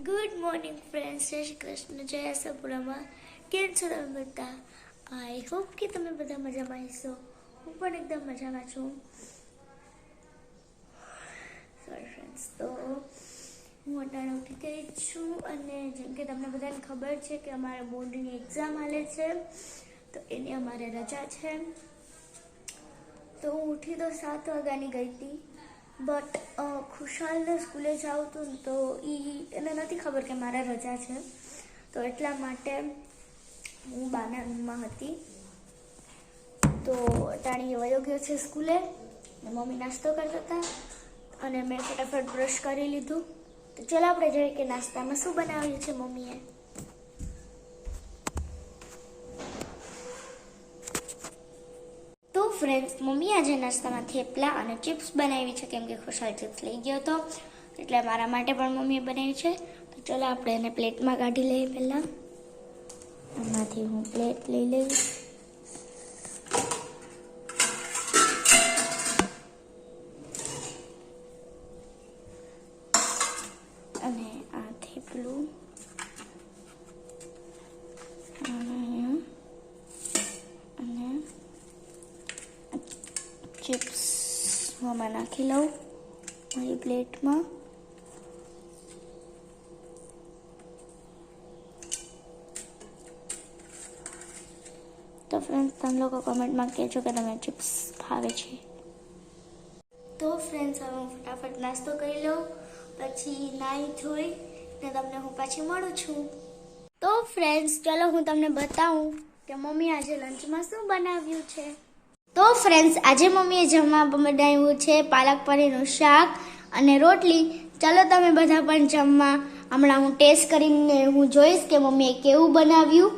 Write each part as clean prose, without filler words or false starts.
Good morning friends, જય શ્રી કૃષ્ણ, જય આશાપુરામાં. કેમ છો તમે બધા? આઈ હોપ કે તમે બધા મજામાં હશો. હું પણ એકદમ મજામાં છું. સોરી ફ્રેન્ડ્સ, તો હું અટાણે ઉઠી ગઈ છું અને જેમ કે તમને બધાને ખબર છે કે અમારે બોર્ડની એક્ઝામ હાલે છે, તો એની અમારે રજા છે. તો હું ઉઠી તો 7 વાગ્યાની ગઈ હતી, બટ ખુશાલને સ્કૂલે જાઉં હતું ને તો એને નથી ખબર કે મારે રજા છે, તો એટલા માટે હું બાના રૂમમાં હતી. તો ટાણી વયો ગયો છે સ્કૂલે ને મમ્મી નાસ્તો કરતા હતા અને મેં ફટાફટ બ્રશ કરી લીધું. તો ચાલો આપણે જોઈએ કે નાસ્તામાં શું બનાવ્યું છે મમ્મીએ. તો ફ્રેન્ડ્સ, મમ્મી આજે નાસ્તામાં થેપલા અને ચિપ્સ બનાવી છે, કેમ કે ખુશાલ ચિપ્સ લઈ ગયો હતો, એટલે મારા માટે પણ મમ્મીએ બનાવી છે. તો ચલો આપણે એને પ્લેટમાં કાઢી લઈએ. પહેલાં આમાંથી હું પ્લેટ લઈ લઈશ. અને આ થેપલું અને ચિપ્સ આમાં નાખી લઉં મારી પ્લેટમાં. તો ફ્રેન્ડ્સ, તમે લોકો કમેન્ટમાં કહેજો કે તમે ચિપ્સ ભાવે છે. તો ફ્રેન્ડ્સ, હવે હું ફટાફટ નાસ્તો કરી લઉં, પછી નાહી ધોઈ ને તમને હું પાછી મળું છું. તો ફ્રેન્ડ્સ, ચલો હું તમને બતાવું કે મમ્મી આજે લંચમાં શું બનાવ્યું છે. તો ફ્રેન્ડ્સ, આજે મમ્મીએ જમવા બનાવ્યું છે પાલક પનીરનું શાક અને રોટલી. ચાલો તમે બધા પણ જમવા. હમણાં હું ટેસ્ટ કરીને હું જોઈશ કે મમ્મીએ કેવું બનાવ્યું.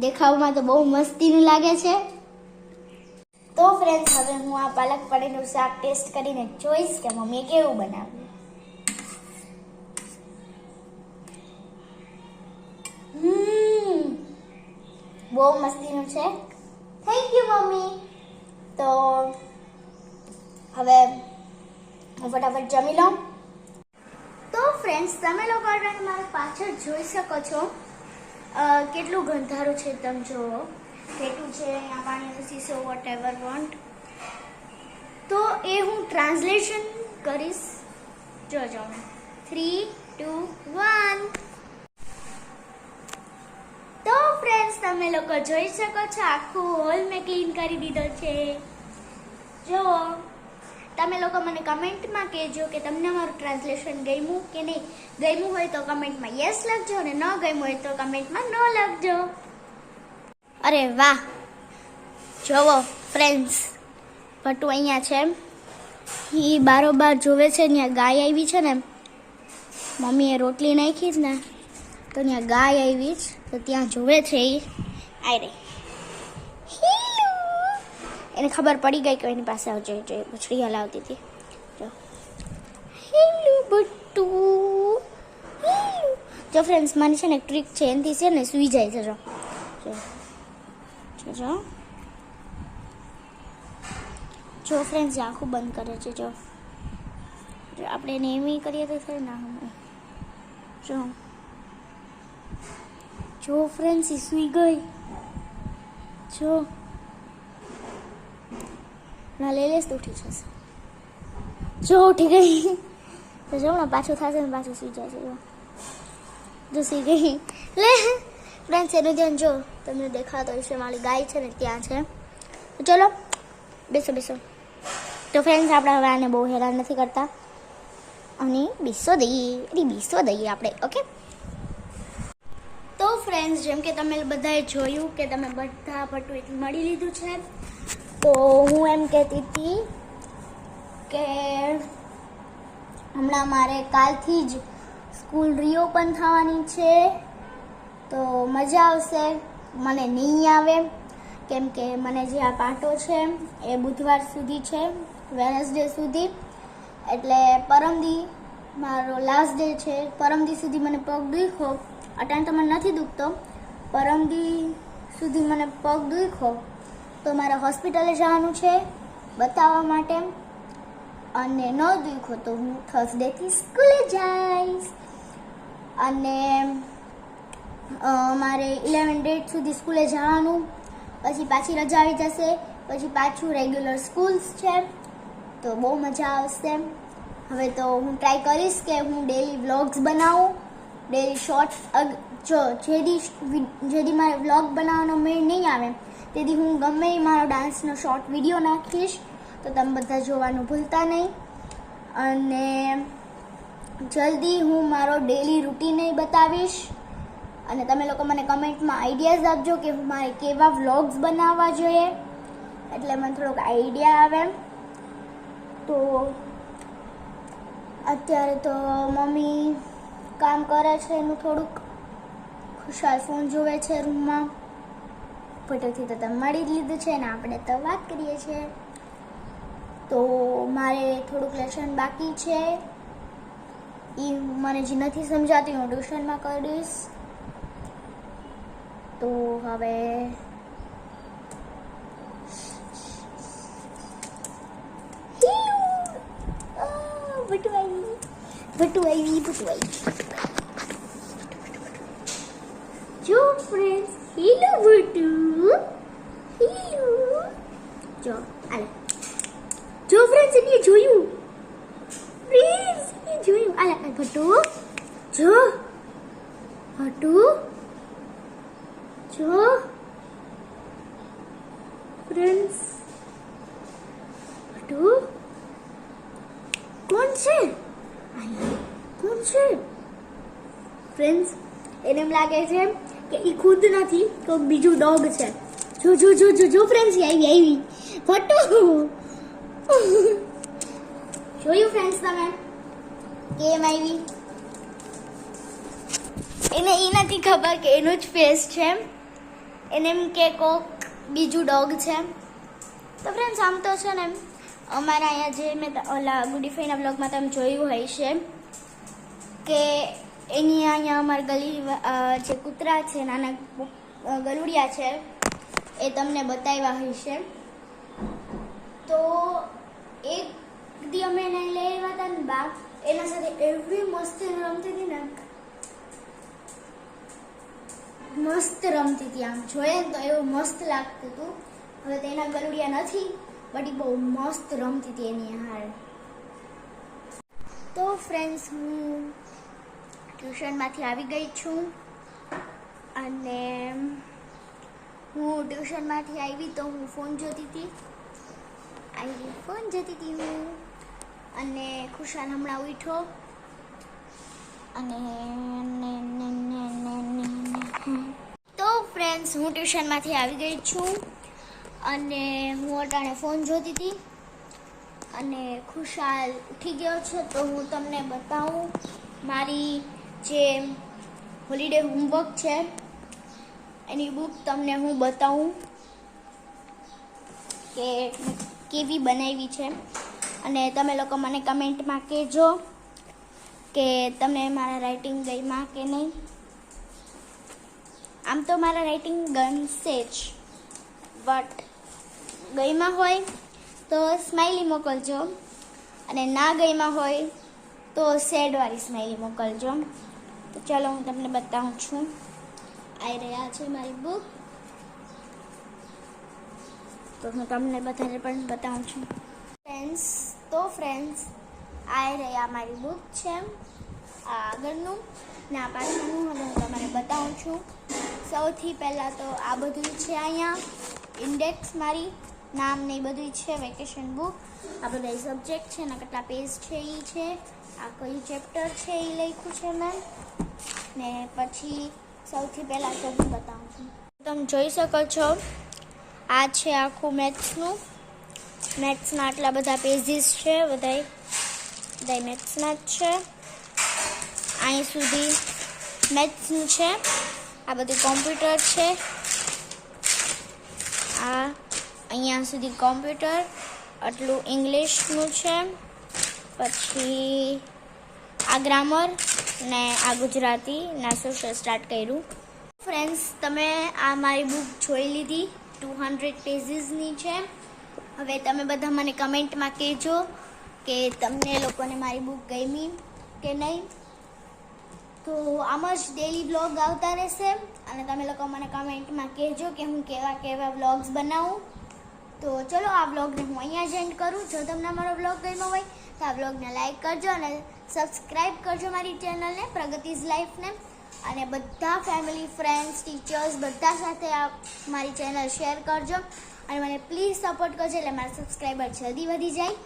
દેખાવમાં તો બહુ મસ્તીનું લાગે છે. તો ફ્રેન્ડ્સ, હવે હું આ પાલક પનીરનું શાક ટેસ્ટ કરીને જોઈશ કે મમ્મીએ કેવું બનાવ્યું. બહુ મસ્તીનું છે. Thank you mummy. તો હવે હું ફટાફટ જમી લઉં. તો ફ્રેન્ડ્સ, તમે લોકો મારા પાછળ જોઈ શકો છો કેટલું ગંધારું છે. તમે જુઓ કેટલું છે. અહીંયા પાણીનો શીશો, વોટ એવર વોન્ટ. તો એ હું ટ્રાન્સલેશન કરીશ. જોજો. 3, 2, 1. તો ફ્રેન્ડ્સ, તમે લોકો જોઈ શકો છો આખું હોલ મેં ક્લીન કરી દીધો છે. જો તમે લોકો મને કમેન્ટમાં કહેજો કે તમને મારું ટ્રાન્સલેશન ગમ્યું કે નહીં. ગમ્યું હોય તો કમેન્ટમાં યસ લખજો અને ન ગમ્યું હોય તો કમેન્ટમાં નો લખજો. અરે વાહ, જોવો ફ્રેન્ડ્સ, ભટ્ટુ અહીંયા છે. એ બારોબાર જોવે છે. ત્યાં ગાય આવી છે ને, મમ્મીએ રોટલી નાખી જ ને, તો ત્યાં ગાય આવી જ, તો ત્યાં જોવે છે. એ આઈ રહી. એને ખબર પડી ગઈ કે એની પાસે આવજો. પૂછડી હલાવતી હતી. જો હેલો બટ્ટુ. જો ફ્રેન્ડ્સ, મારી છે ને એક ટ્રીક છે, એનાથી છે ને સૂઈ જાય છે. જો જો જો ફ્રેન્ડ્સ, આખું બંધ કરે છે. જો આપણે એને એમ કરીએ તો થાય ના. જો જો ફ્રેન્ડ્સ, એ સૂઈ ગઈ. જો ના લઈ લેસ તો ઉઠી જશે. જો ઉઠી ગઈ. તો જો ને પાછું થશે ને પાછું સૂઈ જશે. જો સૂઈ ગઈ. લે ફ્રેન્ડ્સ, એનું ધ્યાન જો તમને દેખાતો હશે, મારી ગાય છે ને ત્યાં છે. તો ચલો બેસો બેસો. તો ફ્રેન્ડ્સ, આપણે હવે આને બહુ હેરાન નથી કરતા અને બેસો દઈએ આપણે. ઓકે. તો ફ્રેન્ડ્સ, જેમ કે તમે બધાએ જોયું કે તમે બધા ભટ્ટુ મળી લીધું છે, તો હું એમ કહેતી હતી કે હમણાં મારે કાલથી જ સ્કૂલ રીઓપન થવાની છે, તો મજા આવશે. મને નહીં આવે, કેમ કે મને જે આ પાટો છે એ બુધવાર સુધી છે, વેનસડે સુધી. એટલે પરમદી મારો લાસ્ટ ડે છે. પરમદી સુધી મને પગ દુખ્યો. અટાણ તો મને નથી દુખતો. પરમદી સુધી મને પગ દુખ્યો, તો મારે હોસ્પિટલે જવાનું છે બતાવવા માટે. અને ન દુખ્યો તો હું થર્સડેથી સ્કૂલે જઈશ. અને મારે 11 ડેટ સુધી સ્કૂલે જવાનું, પછી પાછી રજા આવી જશે, પછી પાછું રેગ્યુલર સ્કૂલ્સ છે, તો બહુ મજા આવશે. હવે તો હું ટ્રાય કરીશ કે હું ડેલી વ્લોગ્સ બનાવું, ડેલી શોર્ટ્સ. જો જેદી મારે વ્લોગ બનાવવાનો મેળ નહીં આવે તેથી હું ગમે મારો ડાન્સનો શોર્ટ વિડીયો નાખીશ, તો તમે બધા જોવાનું ભૂલતા નહીં. અને જલ્દી હું મારો ડેલી રૂટીન બતાવીશ, અને તમે લોકો મને કમેન્ટમાં આઈડિયાઝ આપજો કે મારે કેવા વ્લોગ્સ બનાવવા જોઈએ, એટલે મને થોડોક આઈડિયા આવે. તો અત્યારે તો મમ્મી કામ કરે છે એનું થોડુંક, ખુશાલ ફોન જોવે છે રૂમમાં. ફોટોથી તો તમે મળી જ લીધું છે ને આપણે તો વાત કરીએ છીએ. તો મારે થોડુંક લેસન બાકી છે, એ મને જે નથી સમજાતી હું ટ્યુશનમાં કરીશ. તો હવે ભટુઆઈ જો ફ્રેન્ડ્સ, હેલો ભટુ, હેલો. જો આલે, જો ફ્રેન્ડ્સ એને જોયું, ફ્રેન્ડ્સ એને જોયું. આલે ભટુ, જો ભટુ, જો ફ્રેન્ડ્સ, ભટુ કોણ છે? કોણ છે ફ્રેન્ડ્સ? એને એમ લાગે છે કે એ ખુદ નથી તો બીજું ડોગ છે. જો જો જો જો જો ફ્રેન્ડ્સ, આવી ફોટો જોયું ફ્રેન્ડ્સ તમે કેમ આવી? એને એ નથી ખબર કે એનું જ ફેસ છે, એને એમ કે કોક બીજું ડોગ છે. તો ફ્રેન્ડ્સ આમ તો છે ને અમારા અહીંયા જે મેં ઓલા ગુડીફાઈના બ્લોગમાં તમે જોયું હોય છે કે એની અહીંયા અમારી ગલી જે કૂતરા છે, નાના ગલુડિયા છે, એ તમને બતાવ્યા હશે. તો એક દી અમે એને લઈ આવ્યા હતા ને બા, એના સાથે એવી મસ્તી રમતી હતી ને, મસ્ત રમતી હતી. આમ જોઈએ ને તો એવું મસ્ત લાગતું હતું. હવે તો એના ગલુડિયા નથી, બટ એ બહુ મસ્ત રમતી હતી એની હારે. તો ફ્રેન્ડ્સ હું ટ્યુશનમાંથી આવી ગઈ છું, અને હું ટ્યુશનમાંથી આવી તો હું ફોન જોતી હતી હું, અને ખુશાલ હમણાં ઉઠ્યો. અને તો ફ્રેન્ડ્સ હું ટ્યુશનમાંથી આવી ગઈ છું, અને હું અટાણે ફોન જોતી હતી, અને ખુશાલ ઉઠી ગયો છે. તો હું તમને બતાવું મારી જે હોલિડે હોમવર્ક છે એની બુક તમને હું બતાવું કે કેવી બનાવી છે. અને તમે લોકો મને કમેન્ટમાં કહેજો કે તમને મારા રાઇટિંગ ગમ્યા કે નહીં. આમ તો મારા રાઇટિંગ ગમશે જ, બટ ગમ્યા હોય તો સ્માઇલી મોકલજો, અને ના ગમ્યા હોય તો સેડવાળી સ્માઇલી મોકલજો. તો ચાલો હું તમને બતાવું છું. આવી રહ્યા છે મારી બુક, તો હું તમને બધાને પણ બતાવું છું ફ્રેન્ડ્સ. તો ફ્રેન્ડ્સ આવી રહ્યા મારી બુક છે, આ આગળનું ને આ પાછળનું. હવે હું તમને બતાવું છું. સૌથી પહેલાં તો આ બધું છે અહીંયા ઇન્ડેક્સ, મારી નામ ને એ બધું છે, વેકેશન બુક. આ બધા સબ્જેક્ટ છે ને કેટલા પેજ છે એ છે, આ કયું ચેપ્ટર છે એ લખ્યું છે મેં. ને પછી સૌથી પહેલાં તો હું બતાવું છું. તમે જોઈ શકો છો આ છે આખું મેથ્સનું. મેથ્સના આટલા બધા પેજીસ છે, બધા મેથ્સના જ છે. અહીં સુધી મેથ્સનું છે, આ બધું કોમ્પ્યુટર છે. આ અહીંયા સુધી કોમ્પ્યુટર, આટલું ઇંગ્લિશનું છે. પછી આ ગ્રામર ને આ ગુજરાતી ને આ સોશિયલ સ્ટાર્ટ કર્યું. ફ્રેન્ડ્સ તમે આ મારી બુક જોઈ લીધી, 200 પેજીસની છે. હવે તમે બધા મને કમેન્ટમાં કહેજો કે તમને લોકોને મારી બુક ગમી કે નહીં. તો આમ જ ડેલી વ્લોગ આવતા રહેશે અને તમે લોકો મને કમેન્ટમાં કહેજો કે હું કેવા કેવા વ્લોગ્સ બનાવું. તો ચલો આ વ્લોગને હું અહીંયા જ એન્ડ કરું. જો તમને મારો વ્લોગ ગમ્યો હોય તો આ વ્લોગને લાઈક કરજો અને સબસ્ક્રાઈબ કરજો મારી ચેનલને પ્રગતિઝ લાઈફને. અને બધા ફેમિલી, ફ્રેન્ડ્સ, ટીચર્સ બધા સાથે આ મારી ચેનલ શેર કરજો અને મને પ્લીઝ સપોર્ટ કરજો એટલે મારા સબસ્ક્રાઈબર જલ્દી વધી જાય.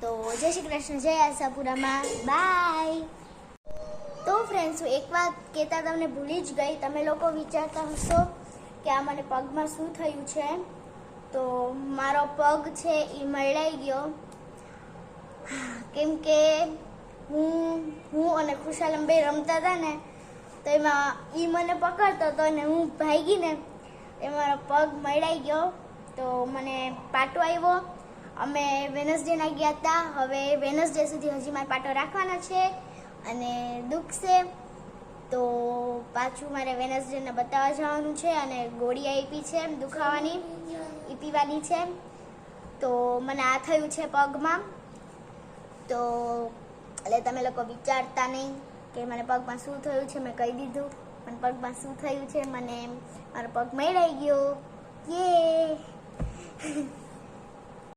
તો જય શ્રી કૃષ્ણ, જય આશાપુરામાં, બાય. તો ફ્રેન્ડ્સ, હું એક વાત કહેતા તમને ભૂલી જ ગઈ. તમે લોકો વિચારતા હશો કે આ મને પગમાં શું થયું છે. તો મારો પગ છે એ મરડાઈ ગયો કેમ કે હું અને ખુશાલમ બે રમતા હતા ને, તો એમાં એ મને પકડતો હતો અને હું ભાગી ને એ મારો પગ મરડાઈ ગયો. તો મને પાટો આવ્યો. અમે વેનસડેના ગયા હતા. હવે વેનસડે સુધી હજી મારે પાટો રાખવાનો છે અને દુખશે તો પાછું મારે વેનસડેને બતાવવા જવાનું છે અને ગોળી આપી છે દુખાવાની, એ પીવાની છે. તો મને આ થયું છે પગમાં. તો એટલે તમે લોકો વિચારતા નહીં કે મને પગમાં શું થયું છે. મેં કહી દીધું મને પગમાં શું થયું છે. મને મારો પગ મરડાઈ ગયો. યે